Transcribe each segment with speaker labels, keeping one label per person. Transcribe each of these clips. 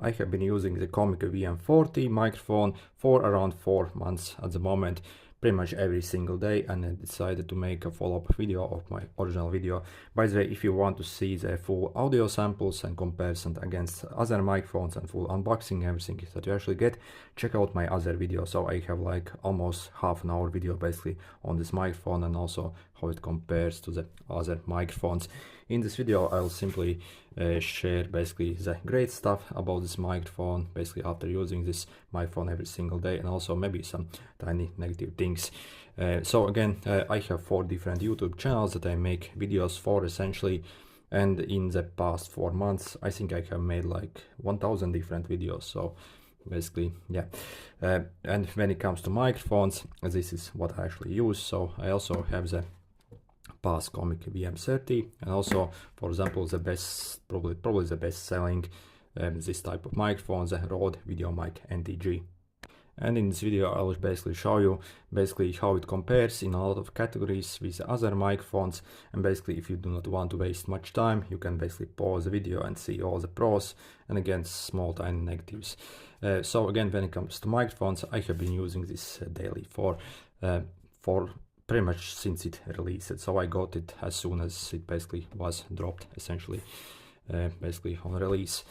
Speaker 1: I have been using the Comica VM40 microphone for around 4 months at the moment, pretty much every single day, and I decided to make a follow-up video of my original video. By the way, if you want to see the full audio samples and comparison against other microphones and full unboxing, everything that you actually get, check out my other video. So I have like almost half an hour video basically on this microphone and also how it compares to the other microphones. In this video I'll simply share basically the great stuff about this microphone, basically after using this microphone every single day, and also maybe some tiny negative things. So again, I have 4 different YouTube channels that I make videos for essentially, and in the past 4 months I think I have made like 1000 different videos. So basically, yeah. And when it comes to microphones, this is what I actually use. So I also have the past Comica VM30, and also, for example, the best, probably the best selling this type of microphones, the Rode VideoMic NTG. And in this video I will basically show you basically how it compares in a lot of categories with other microphones, and basically if you do not want to waste much time, you can basically pause the video and see all the pros and again small tiny negatives. So again, when it comes to microphones, I have been using this daily for pretty much since it released. So I got it as soon as it basically was dropped, essentially, basically on release.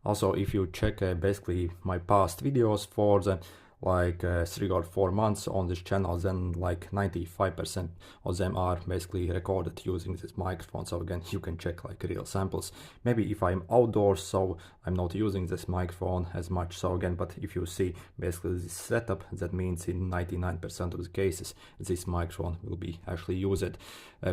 Speaker 1: Also, if you check basically my past videos for the like 3 or 4 months on this channel, then like 95% of them are basically recorded using this microphone. So again, you can check like real samples. Maybe if I'm outdoors, so I'm not using this microphone as much. So again, but if you see basically this setup, that means in 99% of the cases this microphone will be actually used.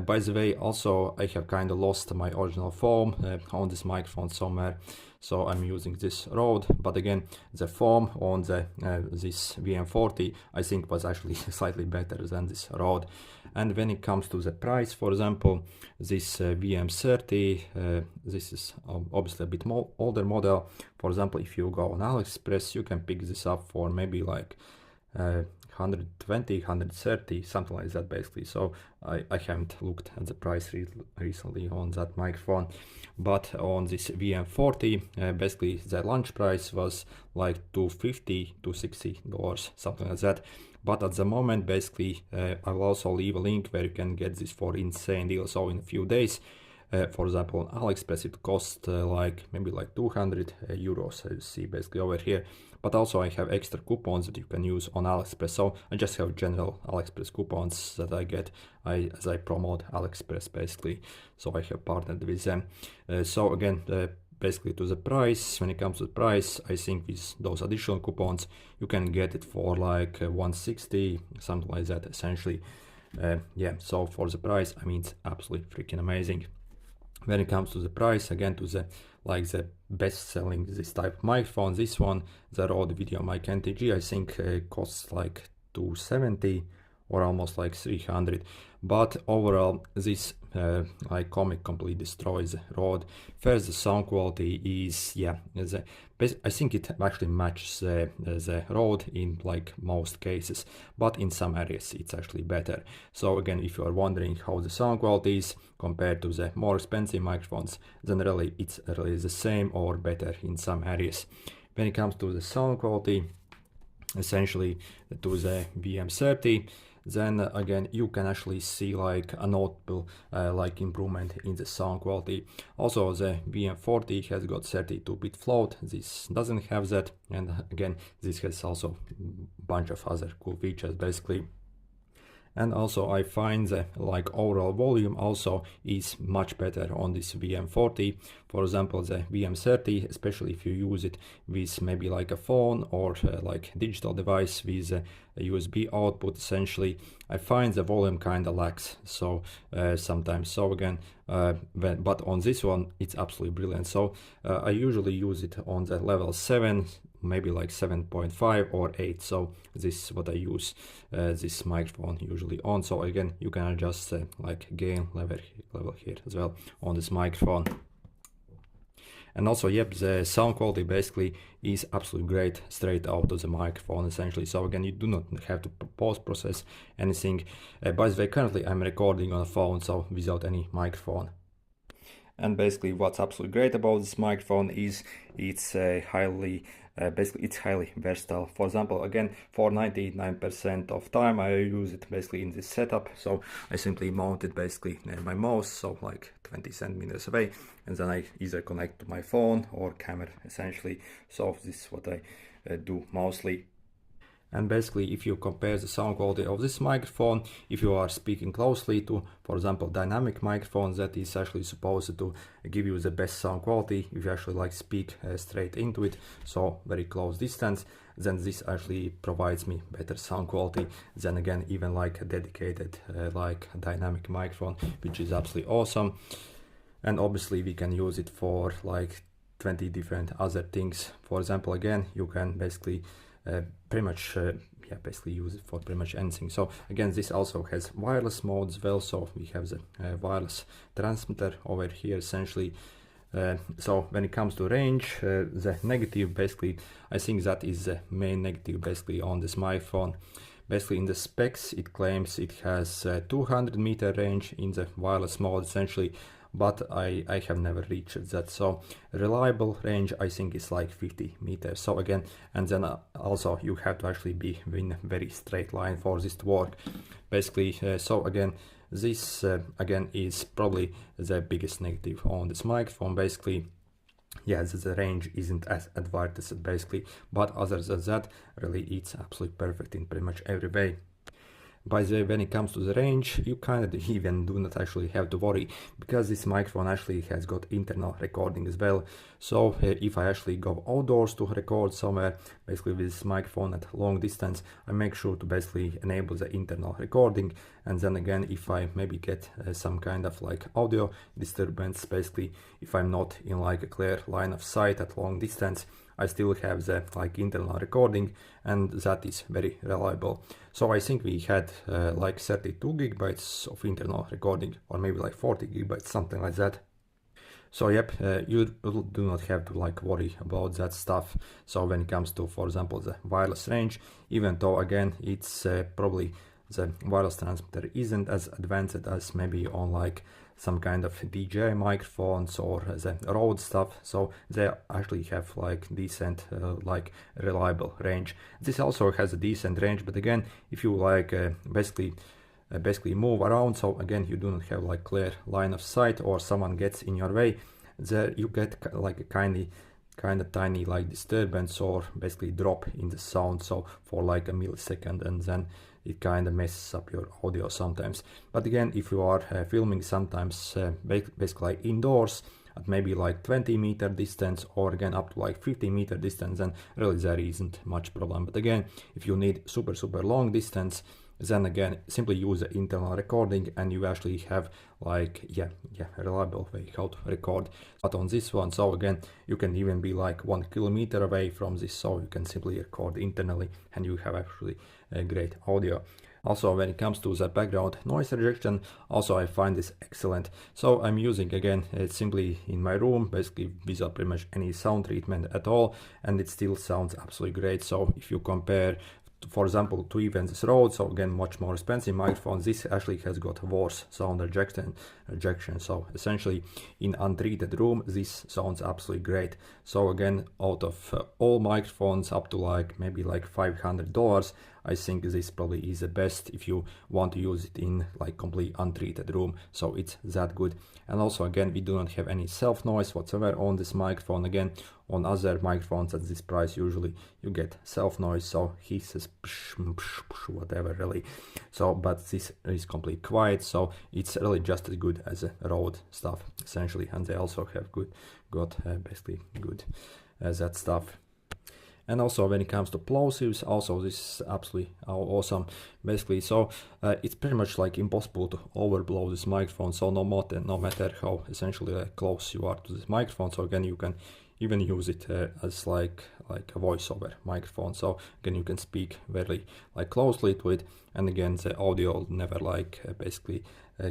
Speaker 1: By the way, also I have kind of lost my original foam on this microphone somewhere. So I'm using this Rode, but again, the foam on the this VM40 I think was actually slightly better than this Rode. And when it comes to the price, for example, this VM30, this is obviously a bit more older model. For example, if you go on AliExpress, you can pick this up for maybe like 120, 130, something like that basically. So I haven't looked at the price recently on that microphone, but on this VM40 basically the launch price was like $250 to $60, something like that. But at the moment basically I'll also leave a link where you can get this for insane deal. So in a few days, for example, on AliExpress it costs like maybe like 200 euros, as you see basically over here. But also I have extra coupons that you can use on AliExpress. So I just have general AliExpress coupons that I get as I promote AliExpress basically. So I have partnered with them. So again, basically to the price, when it comes to the price, I think with those additional coupons you can get it for like 160, something like that essentially. Yeah, so for the price, I mean, it's absolutely freaking amazing. When it comes to the price, again, to the like the best selling this type of microphone, this one, the Rode VideoMic NTG, I think costs like 270 or almost like 300. But overall, this like Comic completely destroys Rode. First, the sound quality is, yeah, I think it actually matches the Rode in like most cases, but in some areas it's actually better. So again, if you are wondering how the sound quality is compared to the more expensive microphones, then really it's really the same or better in some areas. When it comes to the sound quality, essentially to the VM30, then again you can actually see like a notable like improvement in the sound quality. Also the VM40 has got 32-bit float, this doesn't have that, and again this has also a bunch of other cool features basically. And also I find the like overall volume also is much better on this VM40. For example, the VM30, especially if you use it with maybe like a phone or like digital device with a USB output, essentially, I find the volume kind of lags. So sometimes, so again, but on this one, it's absolutely brilliant. So I usually use it on the level 7, maybe like 7.5 or 8. So this is what I use this microphone usually on. So again, you can adjust like gain level here as well on this microphone. And also, yep, the sound quality basically is absolutely great straight out of the microphone essentially. So again, you do not have to post-process anything. By the way, currently I'm recording on a phone, so without any microphone. And basically what's absolutely great about this microphone is it's highly basically it's highly versatile. For example, again, for 99% of time I use it basically in this setup. So I simply mount it basically near my mouse, so like 20 centimeters away, and then I either connect to my phone or camera essentially. So this is what I do mostly. And basically, if you compare the sound quality of this microphone, if you are speaking closely to, for example, dynamic microphones, that is actually supposed to give you the best sound quality if you actually like speak straight into it, so very close distance, then this actually provides me better sound quality than again even like a dedicated like dynamic microphone, which is absolutely awesome. And obviously we can use it for like 20 different other things. For example, again, you can basically pretty much basically use it for pretty much anything. So again, this also has wireless mode as well, so we have the wireless transmitter over here essentially. So when it comes to range, the negative basically, I think that is the main negative basically on this microphone. Basically in the specs it claims it has 200 meter range in the wireless mode essentially, but I have never reached that. So reliable range I think is like 50 meters. So again, and then also you have to actually be in a very straight line for this to work basically. So again, this again is probably the biggest negative on this microphone basically. Yeah, the range isn't as advertised basically, but other than that, really it's absolutely perfect in pretty much every way. By the way, when it comes to the range, you kind of even do not actually have to worry, because this microphone actually has got internal recording as well. So if I actually go outdoors to record somewhere, basically with this microphone at long distance, I make sure to basically enable the internal recording. And then again, if I maybe get some kind of like audio disturbance, basically if I'm not in like a clear line of sight at long distance, I still have the like internal recording, and that is very reliable. So I think we had like 32 gigabytes of internal recording, or maybe like 40 gigabytes, something like that. So yep, you do not have to like worry about that stuff. So when it comes to, for example, the wireless range, even though again it's probably the wireless transmitter isn't as advanced as maybe on like some kind of DJ microphones or the Rode stuff, so they actually have like decent like reliable range. This also has a decent range, but again, if you like basically move around, so again you do not have like clear line of sight, or someone gets in your way, there you get like a kind of tiny like disturbance or basically drop in the sound, so for like a millisecond, and then it kind of messes up your audio sometimes. But again, if you are filming sometimes basically like indoors at maybe like 20 meter distance, or again up to like 50 meter distance, then really there isn't much problem. But again, if you need super long distance, then again simply use the internal recording and you actually have like a reliable way how to record. But on this one, so again you can even be like 1 kilometer away from this, so you can simply record internally and you have actually a great audio. Also, when it comes to the background noise rejection, also I find this excellent. So I'm using again simply in my room, basically without pretty much any sound treatment at all, and it still sounds absolutely great. So if you compare, for example, to even this Rode, so again much more expensive microphone, this actually has got worse sound rejection. So essentially in untreated room this sounds absolutely great. So again, out of all microphones up to like maybe like $500, I think this probably is the best if you want to use it in like complete untreated room, so it's that good. And also again, we do not have any self noise whatsoever on this microphone. Again, on other microphones at this price usually you get self noise, so he says psh, psh, psh, whatever really. So but this is completely quiet, so it's really just as good as a Rode stuff essentially, and they also have got basically good that stuff. And also when it comes to plosives, also this is absolutely awesome basically. So it's pretty much like impossible to overblow this microphone, so no matter how essentially close you are to this microphone, so again you can even use it as like a voiceover microphone. So again, you can speak very like closely to it, and again the audio never like basically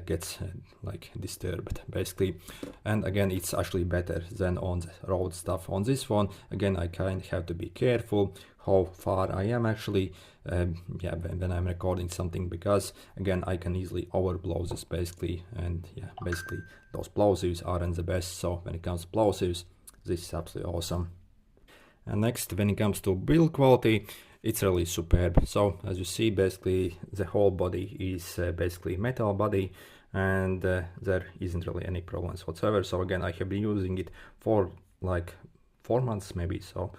Speaker 1: gets like disturbed basically. And again, it's actually better than on the Rode stuff. On this one, again, I kind of have to be careful how far I am actually yeah, when I'm recording something, because again, I can easily overblow this basically, and yeah, basically those plosives aren't the best. So when it comes to plosives, this is absolutely awesome. And next, when it comes to build quality, it's really superb. So as you see, basically the whole body is basically metal body, and there isn't really any problems whatsoever. So again, I have been using it for like 4 months maybe, so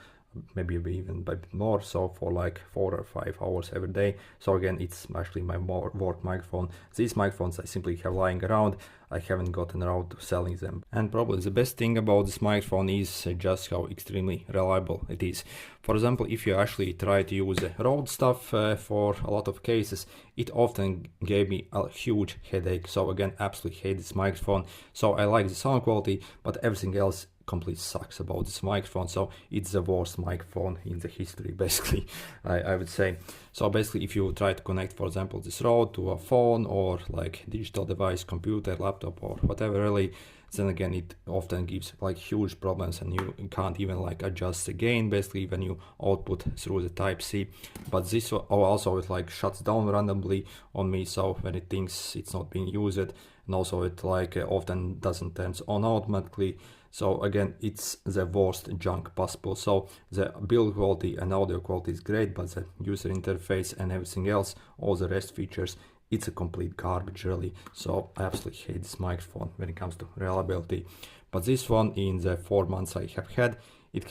Speaker 1: maybe even a bit more, so for like 4 or 5 hours every day. So again, it's actually my work microphone. These microphones I simply have lying around. I haven't gotten around to selling them. And probably the best thing about this microphone is just how extremely reliable it is. For example, if you actually try to use Rode stuff for a lot of cases, it often gave me a huge headache. So again, absolutely hate this microphone. So I like the sound quality, but everything else completely sucks about this microphone. So it's the worst microphone in the history basically, I would say. So basically, if you try to connect, for example, this Rode to a phone or like digital device, computer, laptop, or whatever really, then again, it often gives like huge problems, and you can't even like adjust the gain basically when you output through the Type-C. But this also it like shuts down randomly on me, so when it thinks it's not being used, and also it like often doesn't turn on automatically. So again, it's the worst junk possible. So the build quality and audio quality is great, but the user interface and everything else, all the rest features, it's a complete garbage really. So I absolutely hate this microphone when it comes to reliability. But this one, in the 4 months I have had, it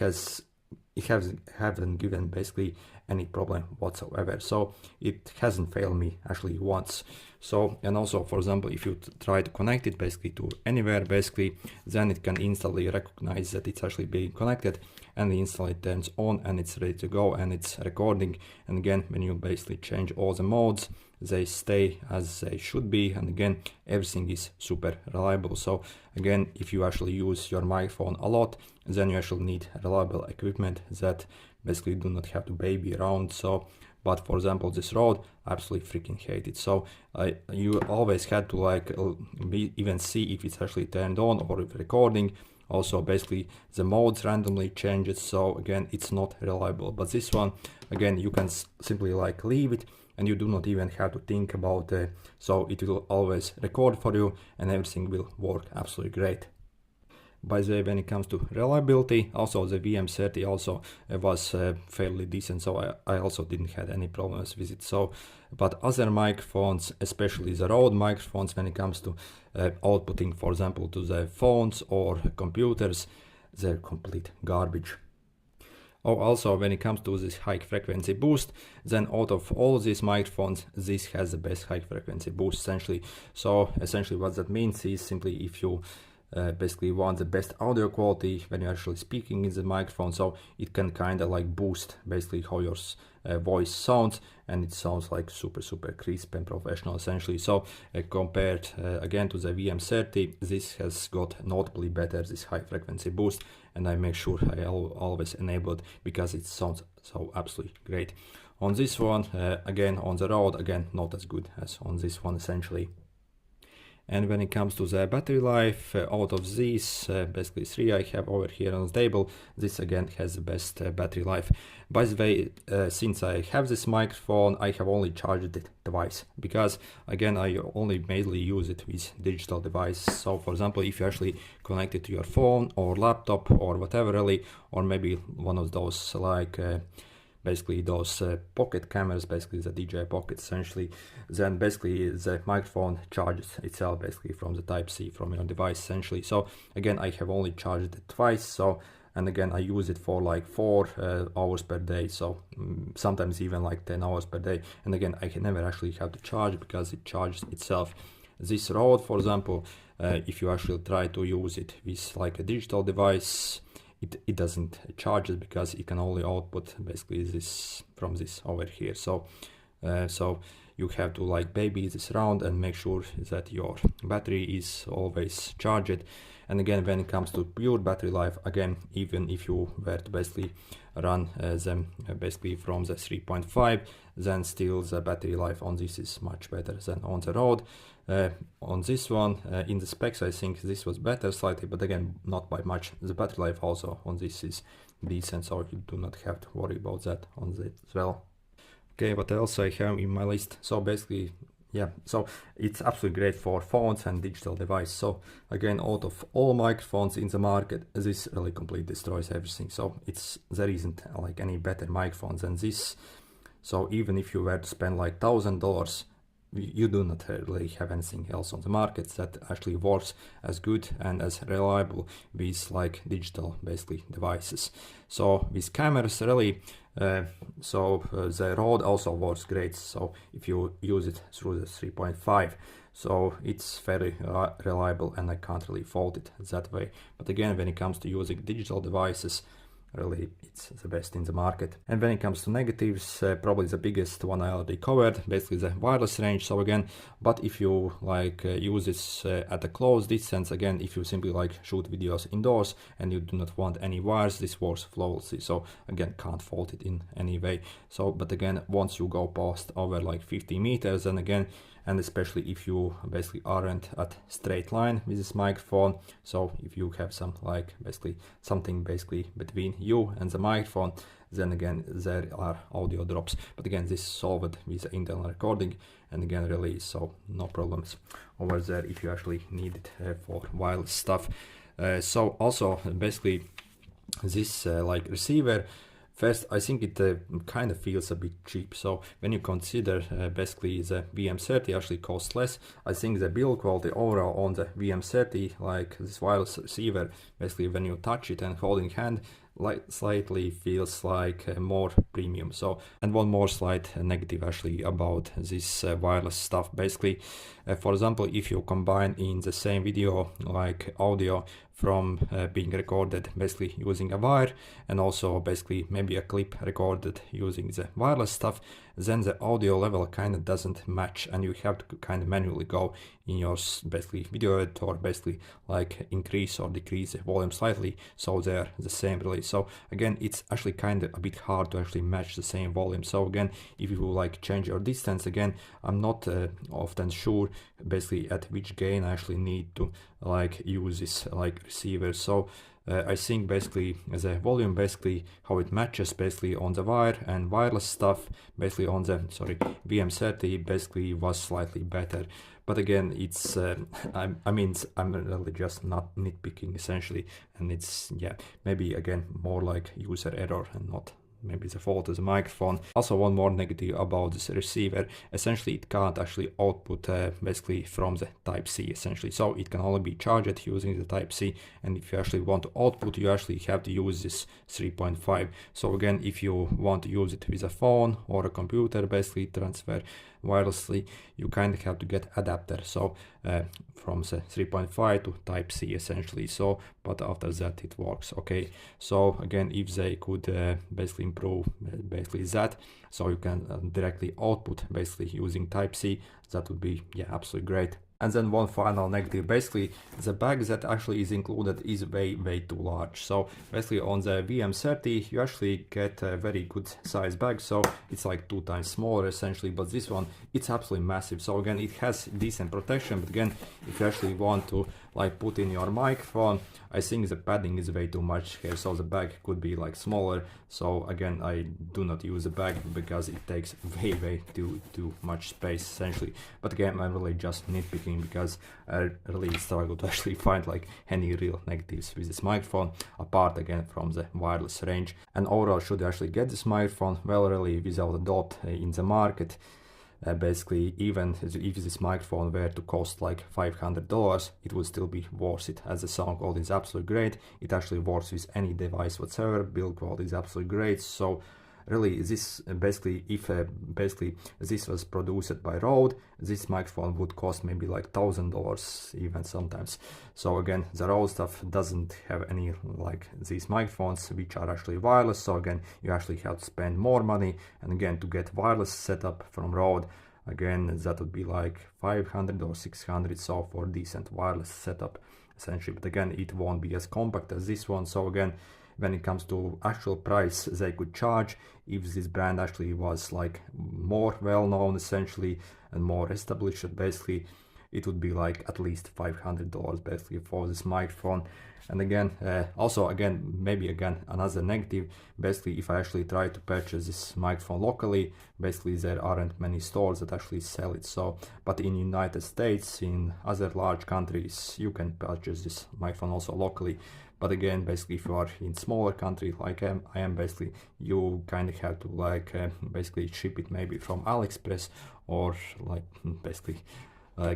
Speaker 1: hasn't given basically any problem whatsoever. So it hasn't failed me actually once. So, and also, for example, if you try to connect it basically to anywhere basically, then it can instantly recognize that it's actually being connected, and the instantly turns on and it's ready to go and it's recording. And again, when you basically change all the modes, they stay as they should be, and again, everything is super reliable. So again, if you actually use your microphone a lot, then you actually need reliable equipment that basically do not have to baby around. So, but for example, this Rode, I absolutely freaking hate it. So you always had to like even see if it's actually turned on or if recording. Also basically the modes randomly changes, so again, it's not reliable. But this one, again, you can simply like leave it, and you do not even have to think about it. So it will always record for you, and everything will work absolutely great. By the way, when it comes to reliability, also the VM30 also was fairly decent, so I also didn't have any problems with it. So, but other microphones, especially the Rode microphones, when it comes to outputting, for example, to the phones or computers, they're complete garbage. Oh, also when it comes to this high frequency boost, then out of all these microphones, this has the best high frequency boost essentially. So essentially what that means is simply if you basically want the best audio quality when you're actually speaking in the microphone, so it can kind of like boost basically how your voice sounds, and it sounds like super crisp and professional essentially. So compared again to the VM30, this has got notably better this high frequency boost, and I make sure I always enable it because it sounds so absolutely great. On this one, again on the Rode, again not as good as on this one essentially. And when it comes to the battery life, out of these, basically 3 I have over here on the table, this again has the best battery life. By the way, since I have this microphone, I have only charged it twice, because again, I only mainly use it with digital device. So for example, if you actually connect it to your phone or laptop or whatever really, or maybe one of those like basically those pocket cameras, basically the DJI Pocket essentially, then basically the microphone charges itself basically from the Type-C from your device essentially. So again, I have only charged it twice, so, and again I use it for like 4 hours per day, so sometimes even like 10 hours per day, and again I can never actually have to charge because it charges itself. This Rode, for example, if you actually try to use it with like a digital device, it doesn't charge it because it can only output basically this from this over here. So you have to like baby this around and make sure that your battery is always charged. And again, when it comes to pure battery life, again, even if you were to basically run them basically from the 3.5, then still the battery life on this is much better than on the road. On this one, in the specs, I think this was better slightly, but again, not by much. The battery life also on this is decent, so you do not have to worry about that on this as well. Okay, what else I have in my list? So basically, yeah, so it's absolutely great for phones and digital devices. So again, out of all microphones in the market, this really completely destroys everything. So there isn't like any better microphones than this. So even if you were to spend like $1,000, you do not really have anything else on the market that actually works as good and as reliable with like digital basically devices. So with cameras really, the Rode also works great. So if you use it through the 3.5, so it's very reliable and I can't really fault it that way. But again, when it comes to using digital devices, really it's the best in the market. And when it comes to negatives, probably the biggest one I already covered, basically the wireless range. So again, but if you like use this at a close distance, again, if you simply like shoot videos indoors and you do not want any wires, this works flawlessly. So again, can't fault it in any way. So but again, once you go past over like 50 meters, and again, and especially if you basically aren't at straight line with this microphone, so if you have some like basically something basically between you and the microphone, then again there are audio drops. But again, this is solved with internal recording, and again really, so no problems over there if you actually need it for wireless stuff. So also basically this like receiver, first, I think it kind of feels a bit cheap. So when you consider basically the VM30 actually costs less, I think the build quality overall on the VM30, like this wireless receiver, basically when you touch it and hold in hand, like slightly feels like more premium. So, and one more slight negative actually about this wireless stuff. Basically, for example, if you combine in the same video like audio from being recorded basically using a wire, and also basically maybe a clip recorded using the wireless stuff, then the audio level kind of doesn't match, and you have to kind of manually go in your basically video editor, basically like increase or decrease the volume slightly so they're the same really. So again, it's actually kind of a bit hard to actually match the same volume. So again, if you like change your distance, again, I'm not often sure basically at which gain I actually need to like use this like receiver. So I think basically the volume, basically how it matches basically on the wire and wireless stuff, basically on the VM30 basically was slightly better. But again, it's I mean, I'm really just not nitpicking essentially, and it's, yeah, maybe again more like user error and not maybe the fault of the microphone. Also, one more negative about this receiver, essentially it can't actually output basically from the Type-C essentially. So it can only be charged using the Type-C, and if you actually want to output, you actually have to use this 3.5. So again, if you want to use it with a phone or a computer, basically transfer wirelessly, you kind of have to get adapter, so from the 3.5 to Type-C essentially. So but after that it works okay. So again, if they could basically improve basically that, so you can directly output basically using Type-C, that would be, yeah, absolutely great. And then one final negative, basically the bag that actually is included is way too large. So basically on the VM30 you actually get a very good size bag, so it's like 2 times smaller essentially, but this one, it's absolutely massive. So again, it has decent protection, but again, if you actually want to like put in your microphone, I think the padding is way too much here, so the bag could be like smaller. So again, I do not use the bag because it takes way too much space essentially. But again, I'm really just nitpicking because I really struggle to actually find like any real negatives with this microphone, apart again from the wireless range. And overall, should you actually get this microphone? Well, really, without a doubt, in the market, basically, even if this microphone were to cost like $500, it would still be worth it, as the sound quality is absolutely great. It actually works with any device whatsoever. Build quality is absolutely great. So really, this basically, if basically this was produced by Rode, this microphone would cost maybe like $1,000 even sometimes. So again, the Rode stuff doesn't have any like these microphones which are actually wireless. So again, you actually have to spend more money, and again, to get wireless setup from Rode, again that would be like 500 or 600, so for decent wireless setup essentially. But again, it won't be as compact as this one. So again, when it comes to actual price they could charge, if this brand actually was like more well known essentially and more established, basically it would be like at least $500 basically for this microphone. And again, also again, maybe again another negative, basically if I actually try to purchase this microphone locally, basically there aren't many stores that actually sell it. So but in United States, in other large countries, you can purchase this microphone also locally. But again, basically if you are in smaller country like I am, basically you kind of have to like basically ship it maybe from AliExpress, or like basically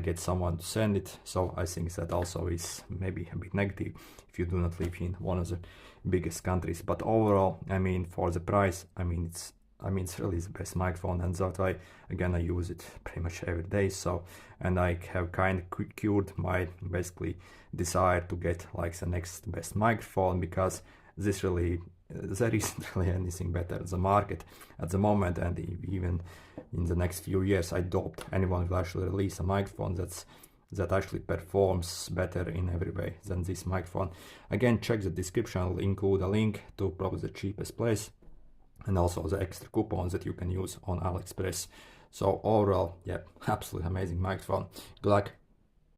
Speaker 1: get someone to send it. So I think that also is maybe a bit negative if you do not live in one of the biggest countries. But overall, I mean, for the price, I mean it's really the best microphone, and that's why again I use it pretty much every day. So, and I have kind of cured my basically desire to get like the next best microphone, because this really there isn't really anything better in the market at the moment, and even in the next few years I doubt anyone will actually release a microphone that actually performs better in every way than this microphone. Again, check the description, I'll include a link to probably the cheapest place and also the extra coupons that you can use on AliExpress. So overall, yeah, absolutely amazing microphone. Good luck.